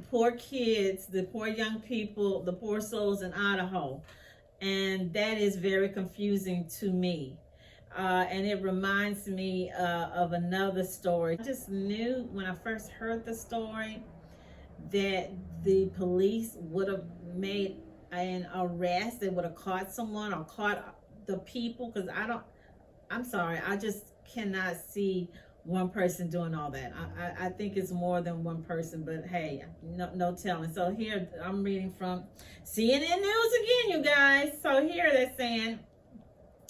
poor kids, the poor young people, the poor souls in Idaho. And that is very confusing to me. And it reminds me of another story. I just knew when I first heard the story that the police would have made an arrest. They would have caught someone or caught the people, because I'm sorry, I just cannot see one person doing all that. I think it's more than one person, but hey, no telling. So here I'm reading from CNN News again, you guys. So here they're saying,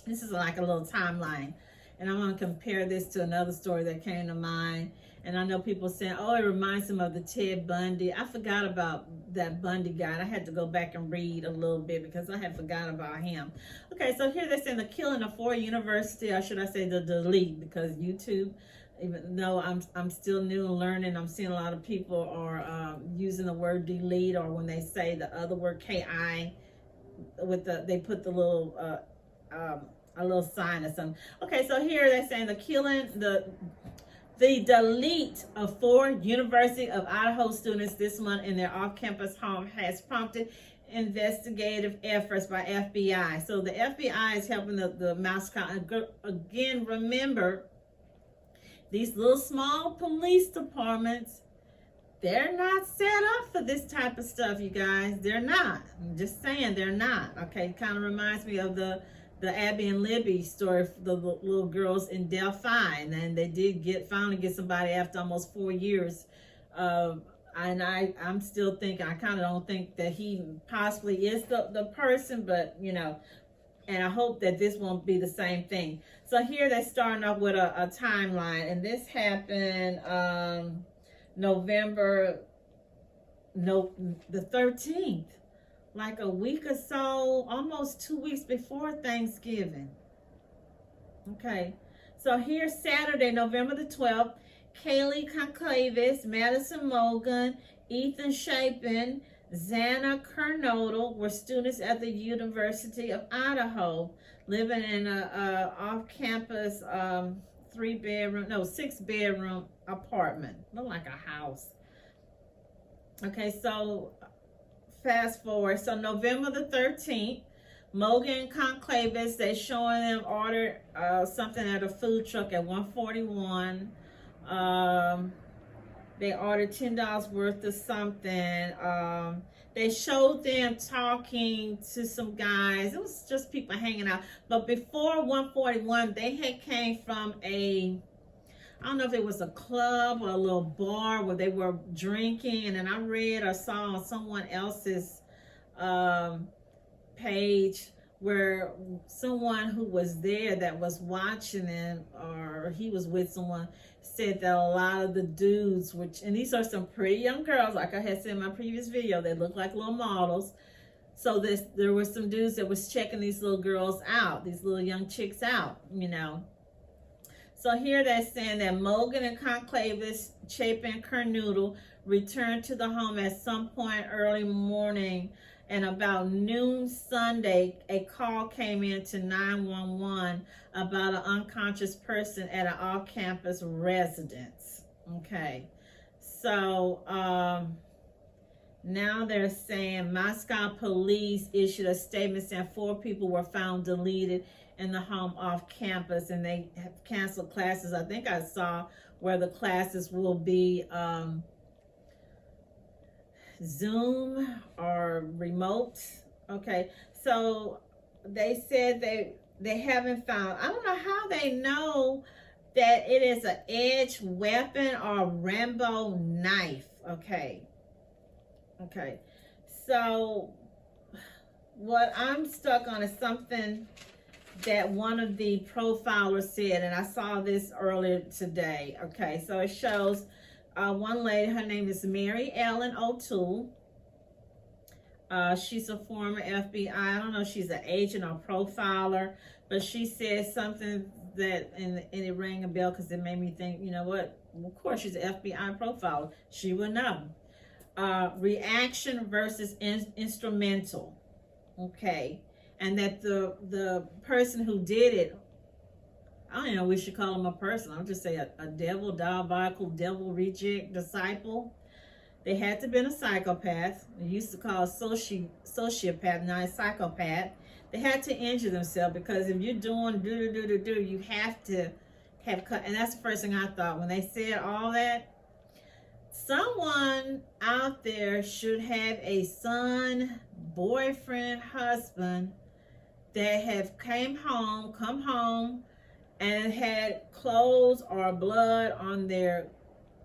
this is like a little timeline, and I'm going to compare this to another story that came to mind. And I know people saying, oh, it reminds them of the Ted Bundy. I forgot about that Bundy guy. I had to go back and read a little bit because I had forgotten about him. Okay, so here they're saying the killing of 4 university, or should I say the delete, because YouTube, even though I'm still new and learning, I'm seeing a lot of people are using the word delete, or when they say the other word KI, they put the little a little sign or something. Okay, so here they're saying the killing, the delete of 4 University of Idaho students this month in their off-campus home has prompted investigative efforts by FBI. So the FBI is helping the mouse count. Again, remember, these little small police departments, they're not set up for this type of stuff, you guys. They're not. I'm just saying, they're not. Okay, it kind of reminds me of the Abby and Libby story, the little girls in Delphi, and then they did finally get somebody after almost 4 years. And I'm still thinking, I kind of don't think that he possibly is the person, but you know, and I hope that this won't be the same thing. So here they're starting off with a timeline, and this happened the 13th. Like a week or so, almost 2 weeks before Thanksgiving. Okay, so here's Saturday, November the 12th. Kaylee Conclavis, Madison Mogan, Ethan Chapin, Xana Kernodle were students at the University of Idaho, living in a off-campus 6-bedroom apartment. Looked like a house. Okay, so fast forward. So November the 13th, Mogan and Conclavis, they showing them ordered something at a food truck at 141. They ordered $10 worth of something. They showed them talking to some guys. It was just people hanging out. But before 141, they had came from I don't know if it was a club or a little bar where they were drinking. And then I read or saw on someone else's page where someone who was there that was watching them, or he was with someone, said that a lot of the dudes, and these are some pretty young girls, like I had said in my previous video, they look like little models. So there were some dudes that was checking these little girls out, these little young chicks out, you know. So here they're saying that Mogan and Conclavis, Chapin and Kernoodle returned to the home at some point early morning, and about noon Sunday, a call came in to 911 about an unconscious person at an off-campus residence. Okay, so now they're saying Moscow police issued a statement saying 4 people were found deleted in the home off campus, and they have canceled classes. I think I saw where the classes will be Zoom or remote. Okay, so they said they haven't found, I don't know how they know that it is an edged weapon or a Rambo knife. Okay, so what I'm stuck on is something that one of the profilers said, and I saw this earlier today. Okay, so it shows one lady, her name is Mary Ellen O'Toole. She's a former FBI, I don't know if she's an agent or profiler, but she said something that, and it rang a bell because it made me think, you know what, of course she's an FBI profiler, she would know. Reaction versus instrumental. Okay, and that the person who did it, I don't even know if we should call him a person, I'll just say a devil, diabolical devil reject disciple. They had to been a psychopath. They used to call sociopath, not a psychopath. They had to injure themselves, because if you're doing do, you have to have cut. And that's the first thing I thought when they said all that. Someone out there should have a son, boyfriend, husband that have come home and had clothes or blood on their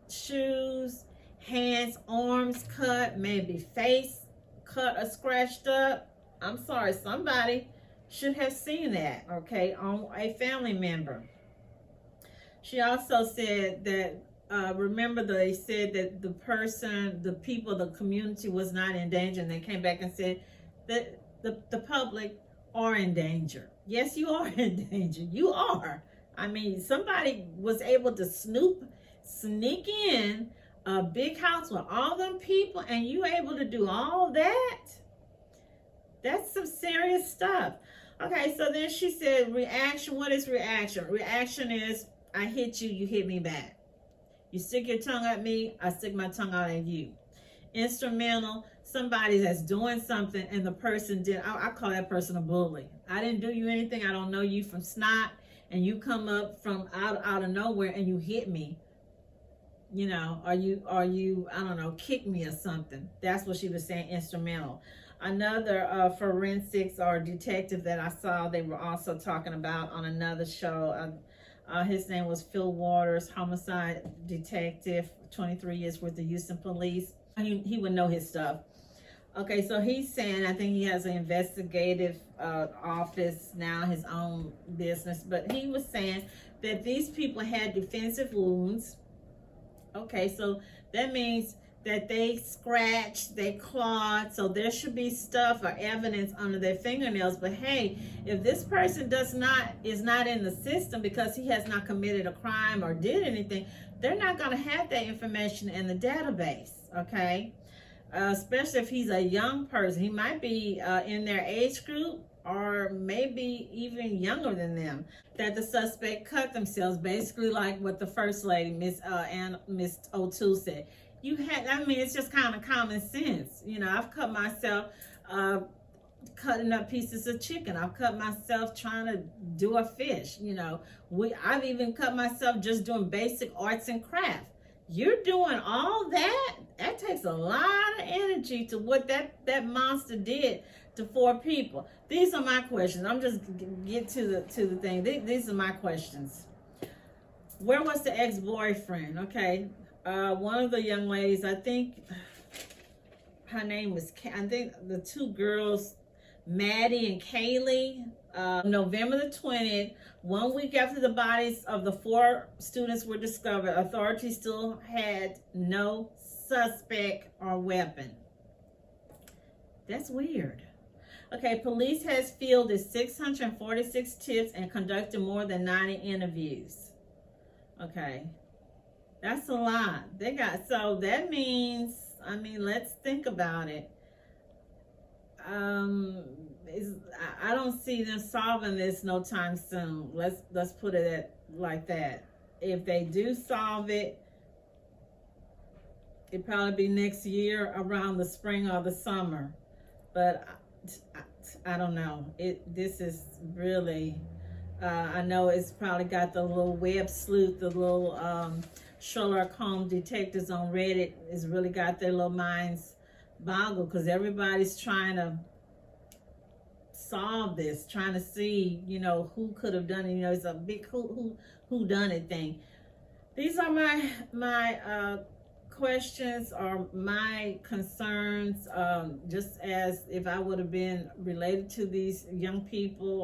shoes, hands, arms cut, maybe face cut or scratched up. I'm sorry, somebody should have seen that, okay, on a family member. She also said that, remember they said that the people, the community was not in danger, and they came back and said that the public are in danger. Yes, you are in danger. You are. I mean, somebody was able to sneak in a big house with all them people, and you able to do all that? That's some serious stuff. Okay, so then she said reaction. What is reaction? Reaction is, I hit you, you hit me back. You stick your tongue at me, I stick my tongue out at you. Instrumental, somebody that's doing something and the person did, I call that person a bully. I didn't do you anything. I don't know you from snot, and you come up from out of nowhere and you hit me. You know, are you, I don't know, kick me or something. That's what she was saying, instrumental. Another forensics or detective that I saw, they were also talking about on another show. His name was Phil Waters, homicide detective, 23 years with the Houston police. He would know his stuff. Okay, so he's saying, I think he has an investigative office now, his own business, but he was saying that these people had defensive wounds. Okay, so that means that they scratched, they clawed, so there should be stuff or evidence under their fingernails. But hey, if this person is not in the system because he has not committed a crime or did anything, they're not going to have that information in the database, okay? Especially if he's a young person. He might be in their age group, or maybe even younger than them, that the suspect cut themselves, basically like what the first lady, Miss O'Toole said. It's just kind of common sense. You know, I've cut myself cutting up pieces of chicken. I've cut myself trying to do a fish. You know, I've even cut myself just doing basic arts and crafts. You're doing all that? That takes a lot of energy to what that monster did to 4 people. These are my questions. I'm just get to the thing. These are my questions. Where was the ex-boyfriend? Okay. One of the young ladies, I think her name was, I think the 2 girls, Maddie and Kaylee, November the 20th, 1 week after the bodies of the 4 students were discovered, authorities still had no suspect or weapon. That's weird. Okay, police has fielded 646 tips and conducted more than 90 interviews. Okay. That's a lot. So that means, I mean, let's think about it. I don't see them solving this no time soon. Let's put it like that. If they do solve it, it'd probably be next year around the spring or the summer. But I don't know. This is really, I know it's probably got the little web sleuth, the little Sherlock Holmes detectives on Reddit. It's really got their little minds boggled, because everybody's trying to solve this, trying to see, you know, who could have done it. You know, it's a big who done it thing. These are my questions or my concerns, just as if I would have been related to these young people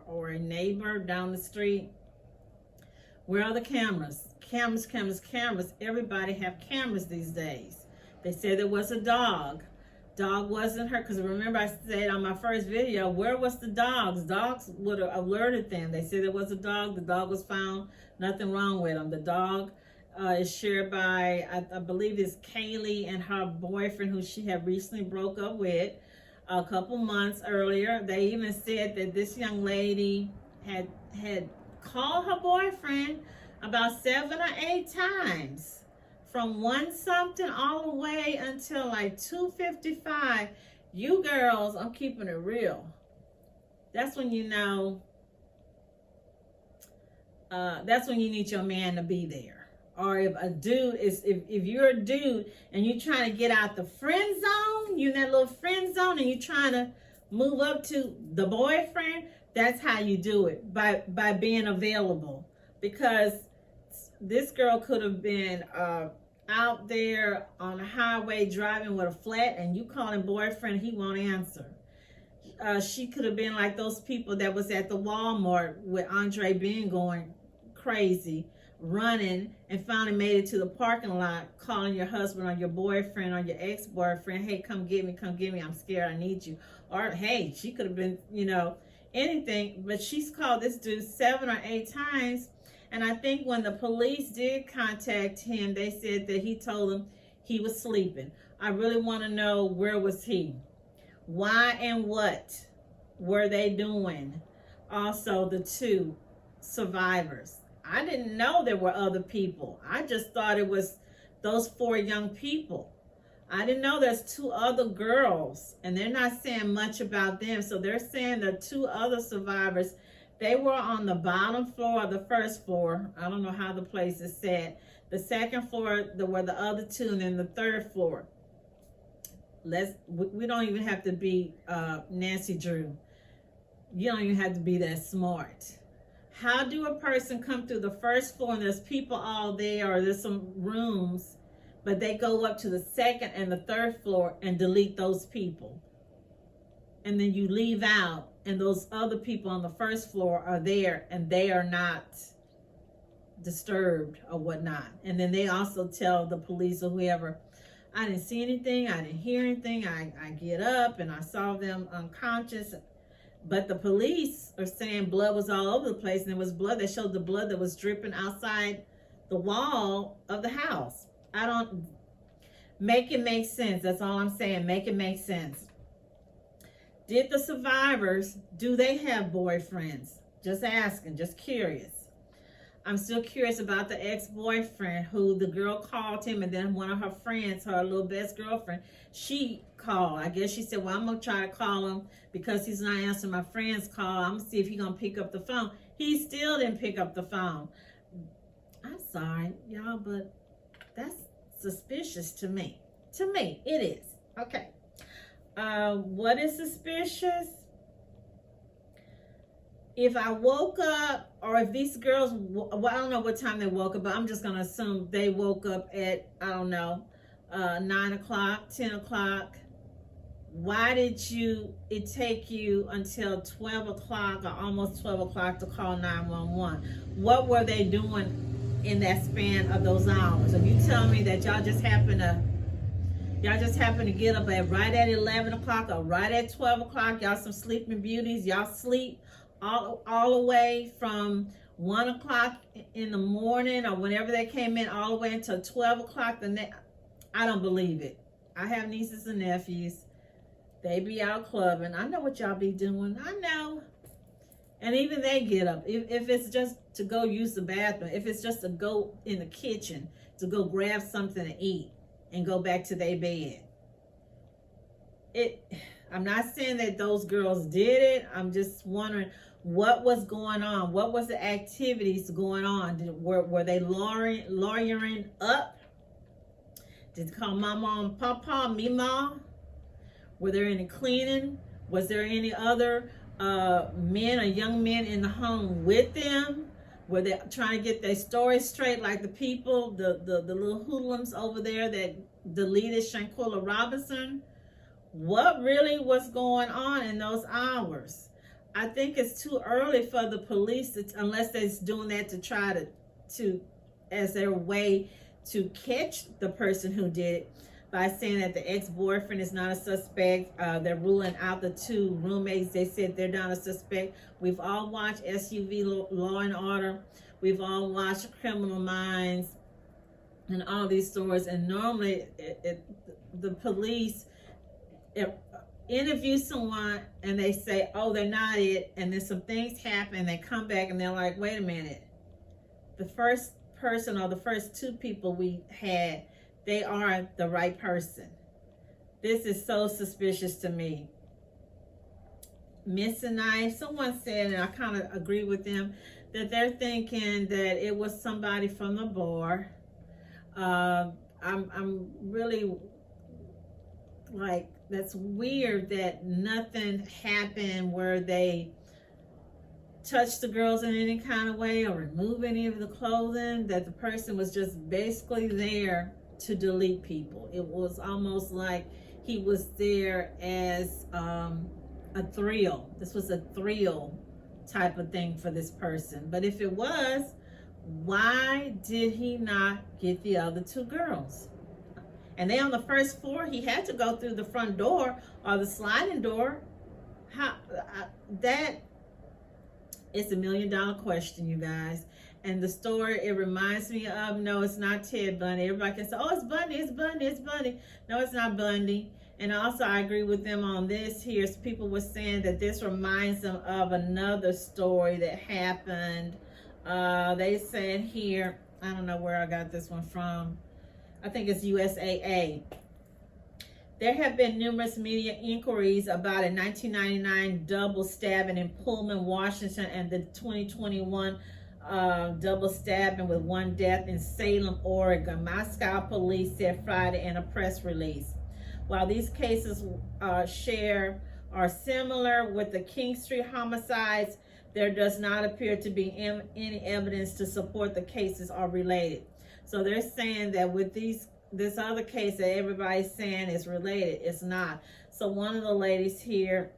or a neighbor down the street. Where are the cameras? Cameras. Everybody have cameras these days. They said there was a dog. Dog wasn't hurt, because remember I said on my first video, where was the dogs? Dogs would have alerted them. They said there was a dog. The dog was found. Nothing wrong with him. The dog is shared by, I believe it's Kaylee and her boyfriend, who she had recently broke up with a couple months earlier. They even said that this young lady had called her boyfriend about 7 or 8 times from 1 something all the way until like 2:55. You girls, I'm keeping it real. That's when you know, that's when you need your man to be there. Or if a dude is, if you're a dude and you're trying to get out the friend zone, you in that little friend zone, and you're trying to move up to the boyfriend, that's how you do it, by being available. Because this girl could have been out there on the highway driving with a flat, and you calling boyfriend, he won't answer. She could have been like those people that was at the Walmart with Andre being going crazy, running, and finally made it to the parking lot, calling your husband or your boyfriend or your ex-boyfriend, hey, come get me, I'm scared, I need you. Or hey, she could have been, you know, anything, but she's called this dude 7 or 8 times. And I think when the police did contact him, they said that he told them he was sleeping. I really want to know, where was he? Why and what were they doing? Also, the 2 survivors. I didn't know there were other people. I just thought it was those 4 young people. I didn't know there's 2 other girls, and they're not saying much about them. So they're saying the 2 other survivors, they were on the bottom floor of the first floor. I don't know how the place is set. The second floor, there were the other 2, and then the third floor. We don't even have to be Nancy Drew. You don't even have to be that smart. How do a person come through the first floor and there's people all there, or there's some rooms, but they go up to the second and the third floor and delete those people? And then you leave out, and those other people on the first floor are there, and they are not disturbed or whatnot. And then they also tell the police or whoever, I didn't see anything, I didn't hear anything, I get up and I saw them unconscious. But the police are saying blood was all over the place, and there was blood. They showed the blood that was dripping outside the wall of the house. Make it make sense. That's all I'm saying. Make it make sense. Did the survivors, do they have boyfriends? Just asking, just curious. I'm still curious about the ex-boyfriend, who the girl called him, and then one of her friends, her little best girlfriend, she called. I guess she said, well, I'm going to try to call him because he's not answering my friend's call. I'm going to see if he's going to pick up the phone. He still didn't pick up the phone. I'm sorry, y'all, but that's suspicious to me. To me, it is. Okay. What is suspicious? If I woke up, or if these girls, well, I don't know what time they woke up, but I'm just going to assume they woke up at, I don't know, 9 o'clock, 10 o'clock. Why did it take you until 12 o'clock or almost 12 o'clock to call 911? What were they doing in that span of those hours? If you tell me that y'all just happened to get up right at 11 o'clock or right at 12 o'clock, y'all some sleeping beauties, y'all sleep all the way from 1 o'clock in the morning or whenever they came in all the way until 12 o'clock. I don't believe it. I have nieces and nephews. They be out clubbing. I know what y'all be doing. I know. And even they get up. If it's just to go use the bathroom, if it's just to go in the kitchen, to go grab something to eat and go back to their bed. I'm not saying that those girls did it. I'm just wondering what was going on. What was the activities going on? Were they lawyering up? Did they call mama and papa, mima? Were there any cleaning? Was there any other men or young men in the home with them? Were they trying to get their story straight, like the people, the little hoodlums over there that deleted Shanquilla Robinson? What really was going on in those hours? I think it's too early for the police, unless they're doing that to try to as their way to catch the person who did it, by saying that the ex-boyfriend is not a suspect. They're ruling out the 2 roommates. They said they're not a suspect. We've all watched SUV Law and Order. We've all watched Criminal Minds and all these stories. And normally the police interview someone and they say, oh, they're not it. And then some things happen. They come back and they're like, wait a minute. The first person or the first two people we had, they aren't the right person. This is so suspicious to me. Missing knife. Someone said, and I kind of agree with them, that they're thinking that it was somebody from the bar. I'm really like, that's weird that nothing happened where they touch the girls in any kind of way or remove any of the clothing, that the person was just basically there to delete people. It was almost like he was there as a thrill. This was a thrill type of thing for this person. But if it was, why did he not get the other two girls? And they on the first floor, he had to go through the front door or the sliding door. How that is $1 million question, you guys. And the story, it reminds me of, no, it's not Ted Bundy. Everybody can say, oh, it's Bundy, it's Bundy, it's Bundy. No, it's not Bundy. And also, I agree with them on this here. People were saying that this reminds them of another story that happened. They said here, I don't know where I got this one from. I think it's USAA. There have been numerous media inquiries about a 1999 double stabbing in Pullman, Washington, and the 2021 double stabbing with one death in Salem, Oregon. Moscow police said Friday in a press release. While these cases are similar with the King Street homicides, there does not appear to be any evidence to support the cases are related. So they're saying that with this other case that everybody's saying is related, it's not. So one of the ladies here,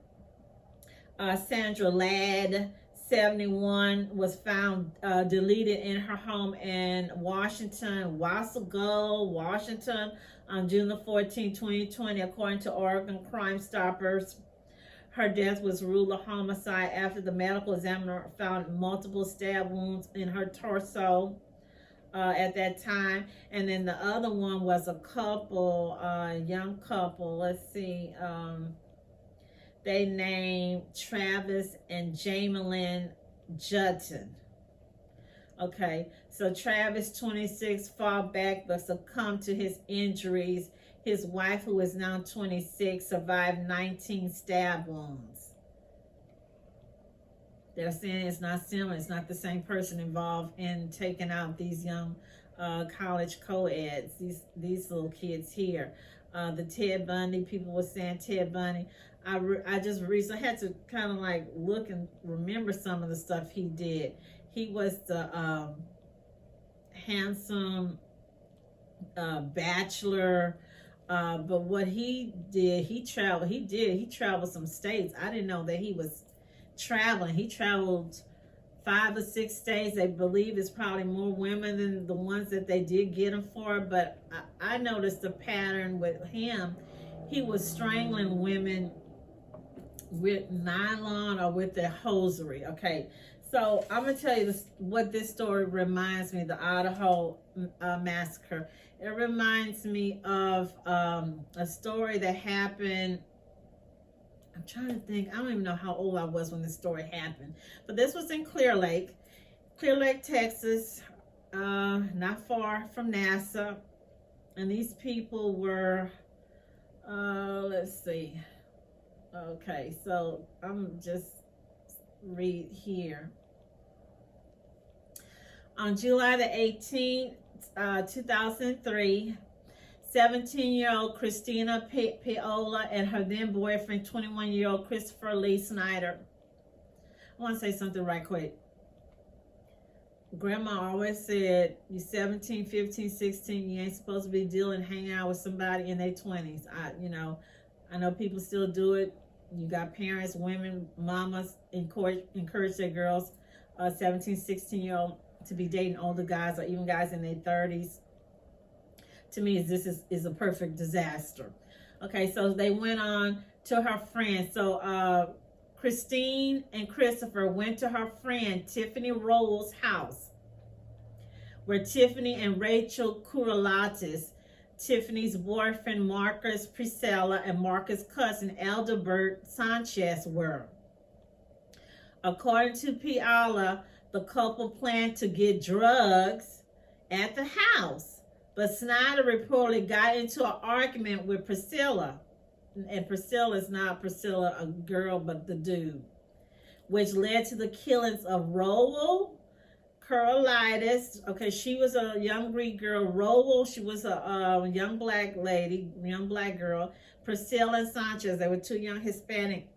Sandra Ladd, 71, was found deleted in her home in Washington, Wassago, Washington, on June the 14th, 2020, according to Oregon Crime Stoppers. Her death was ruled a homicide after the medical examiner found multiple stab wounds in her torso at that time. And then the other one was a couple, young couple. Let's see. They named Travis and Jamelyn Judson. Okay, so Travis, 26, fought back but succumbed to his injuries. His wife, who is now 26, survived 19 stab wounds. They're saying it's not similar. It's not the same person involved in taking out these young college co-eds, these little kids here. The Ted Bundy, people were saying Ted Bundy. I just recently had to kind of like look and remember some of the stuff he did. He was the handsome bachelor, but what he did, he traveled some states. I didn't know that he was traveling. He traveled 5 or 6 states. They believe it's probably more women than the ones that they did get him for, but I noticed a pattern with him. He was strangling women with nylon or with their hosiery. Okay, so I'm gonna tell you this, what this story reminds me, the Idaho massacre. It reminds me of a story that happened. I'm trying to think. I don't even know how old I was when this story happened, but this was in Clear Lake, Texas, not far from NASA. And these people were, let's see. Okay, so I'm just read here. On July the 18th, 2003, 17-year-old Christina Paolilla and her then boyfriend, 21-year-old Christopher Lee Snyder. I want to say something right quick. Grandma always said, you 17, 15, 16, you ain't supposed to be dealing, hanging out with somebody in their 20s. I know people still do it. You got parents, women, mamas encourage their girls, 17, 16-year-old, to be dating older guys or even guys in their 30s. To me, this is a perfect disaster. Okay, so they went on to her friend. So Christine and Christopher went to her friend Tiffany Roll's house, where Tiffany and Rachel Kuralatis, Tiffany's boyfriend Marcus Priscilla, and Marcus' cousin Eldebert Sanchez were. According to Paolilla, the couple planned to get drugs at the house. But Snyder reportedly got into an argument with Priscilla. And Priscilla is not Priscilla, a girl, but the dude. Which led to the killings of Rowell, Carolitis. Okay, she was a young Greek girl. Rowell, she was a young black lady, young black girl. Priscilla and Sanchez, they were two young Hispanic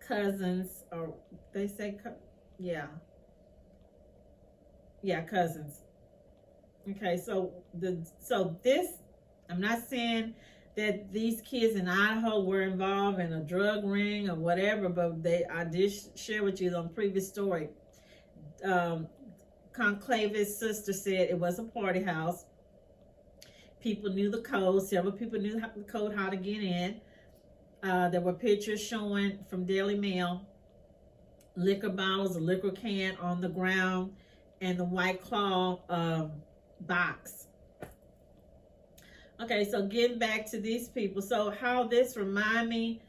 cousins. Or they say, yeah, cousins. Okay, so this, I'm not saying that these kids in Idaho were involved in a drug ring or whatever, but I did share with you on the previous story. Conclave's sister said it was a party house. People knew the code. Several people knew the code, how to get in. There were pictures showing from Daily Mail, liquor bottles, a liquor can on the ground, and the White Claw box. Okay, so getting back to these people. So how this remind me,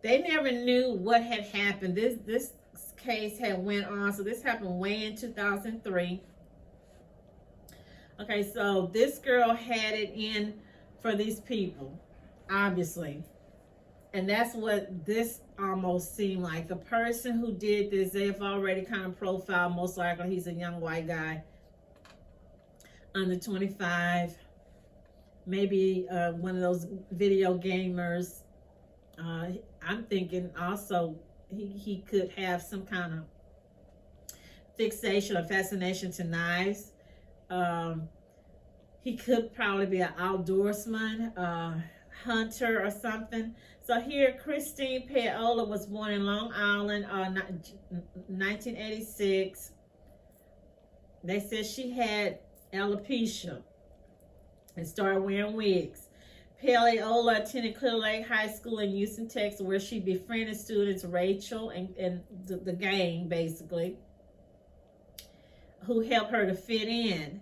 they never knew what had happened. This case had went on. So this happened way in 2003. Okay, so this girl had it in for these people, obviously. And that's what this almost seemed like. The person who did this, they've already kind of profiled. Most likely he's a young white guy, under 25. Maybe one of those video gamers. I'm thinking also he could have some kind of fixation or fascination to knives. He could probably be an outdoorsman, hunter or something. So here, Christine Paolilla was born in Long Island, 1986. They said she had alopecia and started wearing wigs. Paolilla attended Clear Lake High School in Houston, Texas, where she befriended students Rachel and the gang, basically, who helped her to fit in,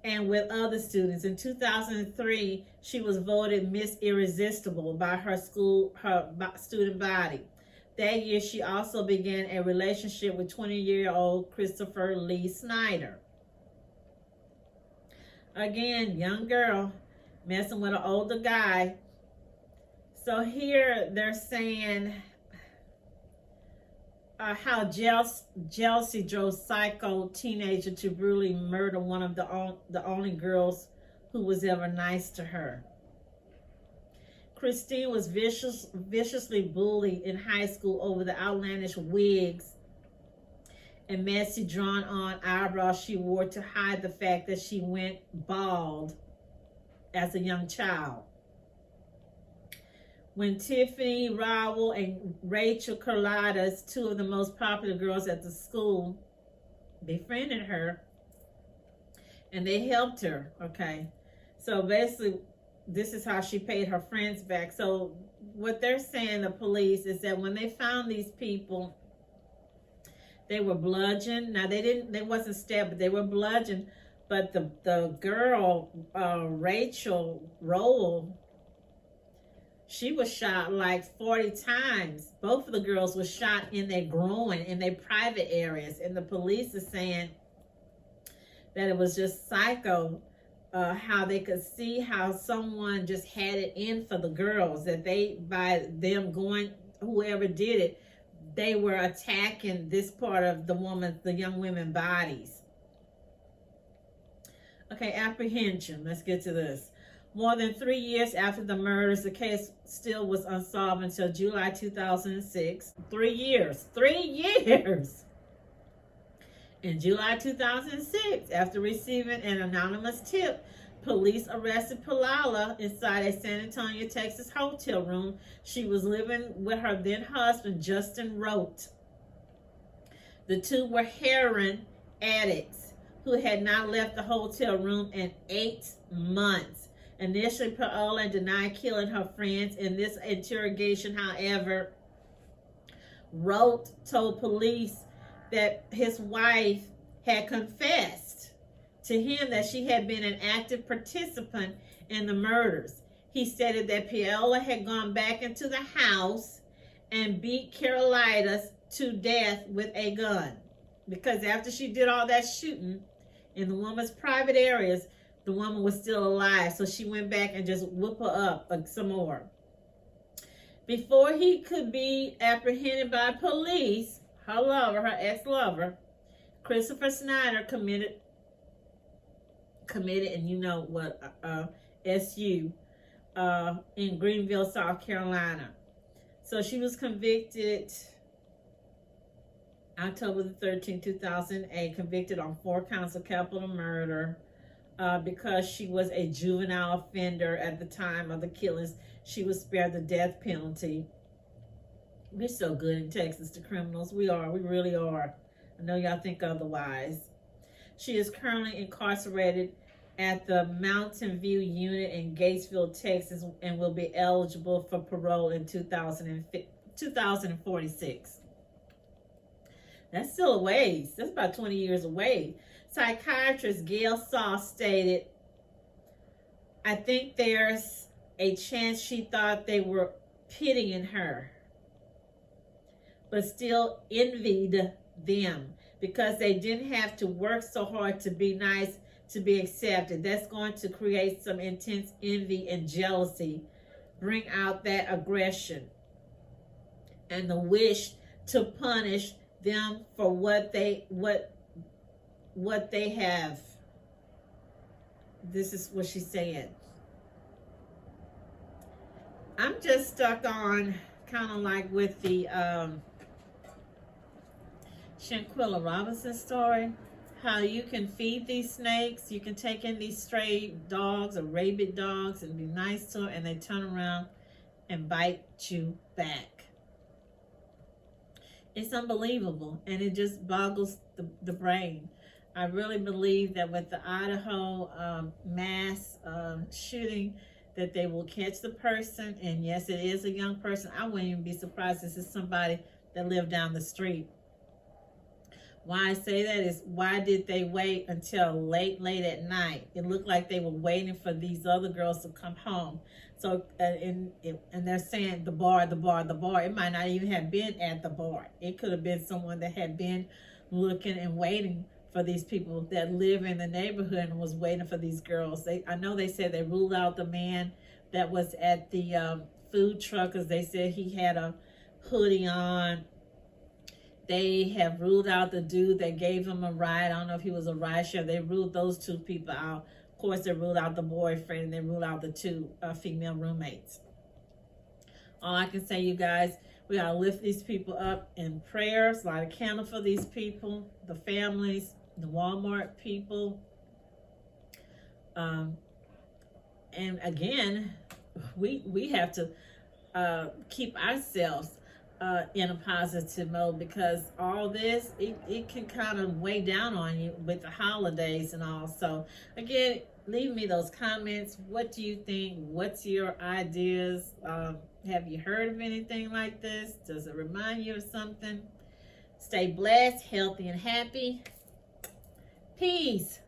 and with other students. In 2003, she was voted Miss Irresistible by her student body. That year, she also began a relationship with 20-year-old Christopher Lee Snyder. Again, young girl messing with an older guy. So here they're saying how jealousy drove psycho teenager to brutally murder one of the only girls who was ever nice to her. Christine was viciously bullied in high school over the outlandish wigs and messy drawn-on eyebrows she wore to hide the fact that she went bald as a young child. When Tiffany Rowell and Rachel Carolitis, two of the most popular girls at the school, befriended her, and they helped her, okay? So basically, this is how she paid her friends back. So what they're saying, the police, is that when they found these people, they were bludgeoned. Now they wasn't stabbed, but they were bludgeoned. But the girl, Rachel Rowell, she was shot like 40 times. Both of the girls were shot in their groin, in their private areas. And the police are saying that it was just psycho, how they could see how someone just had it in for the girls, that they, by them going, whoever did it, they were attacking this part of the young women's bodies. Okay, apprehension. Let's get to this. More than 3 years after the murders, the case still was unsolved until July 2006. 3 years. 3 years! In July 2006, after receiving an anonymous tip, police arrested Paolilla inside a San Antonio, Texas hotel room. She was living with her then husband, Justin Rote. The two were heroin addicts who had not left the hotel room in 8 months. Initially, Paolilla denied killing her friends. In this interrogation, however, Rote told police that his wife had confessed to him that she had been an active participant in the murders. He stated that Paolilla had gone back into the house and beat Carolitis to death with a gun. Because after she did all that shooting, In the woman's private areas, the woman was still alive. So she went back and just whooped her up some more. Before he could be apprehended by police, her lover, her ex-lover, Christopher Snyder committed, and you know what, SU, in Greenville, South Carolina. So she was convicted October the 13th, 2008, convicted on 4 counts of capital murder because she was a juvenile offender at the time of the killings. She was spared the death penalty. We're so good in Texas, the criminals. We are. We really are. I know y'all think otherwise. She is currently incarcerated at the Mountain View unit in Gatesville, Texas, and will be eligible for parole in 2046. That's still a ways. That's about 20 years away. Psychiatrist Gail Saw stated, I think there's a chance she thought they were pitying her, but still envied them because they didn't have to work so hard to be nice, to be accepted. That's going to create some intense envy and jealousy, bring out that aggression and the wish to punish them for what they have. This is what she said. I'm just stuck on kind of like with the Shanquilla Robinson story, how you can feed these snakes, you can take in these stray dogs or rabid dogs and be nice to them, and they turn around and bite you back. It's unbelievable, and it just boggles the brain. I really believe that with the Idaho mass shooting, that they will catch the person, and yes, it is a young person. I wouldn't even be surprised if it's somebody that lived down the street. Why I say that is, why did they wait until late at night? It looked like they were waiting for these other girls to come home. So, and they're saying the bar. It might not even have been at the bar. It could have been someone that had been looking and waiting for these people that live in the neighborhood and was waiting for these girls. I know they said they ruled out the man that was at the food truck because they said he had a hoodie on. They have ruled out the dude that gave him a ride. I don't know if he was a ride share. They ruled those 2 people out. Of course, they ruled out the boyfriend, and they ruled out the 2 female roommates. All I can say, you guys, we got to lift these people up in prayers, light a candle for these people, the families, the Walmart people. And again, we have to keep ourselves in a positive mode, because all this, it can kind of weigh down on you with the holidays and all. So again, leave me those comments. What do you think? What's your ideas? Have you heard of anything like this? Does it remind you of something? Stay blessed, healthy, and happy. Peace.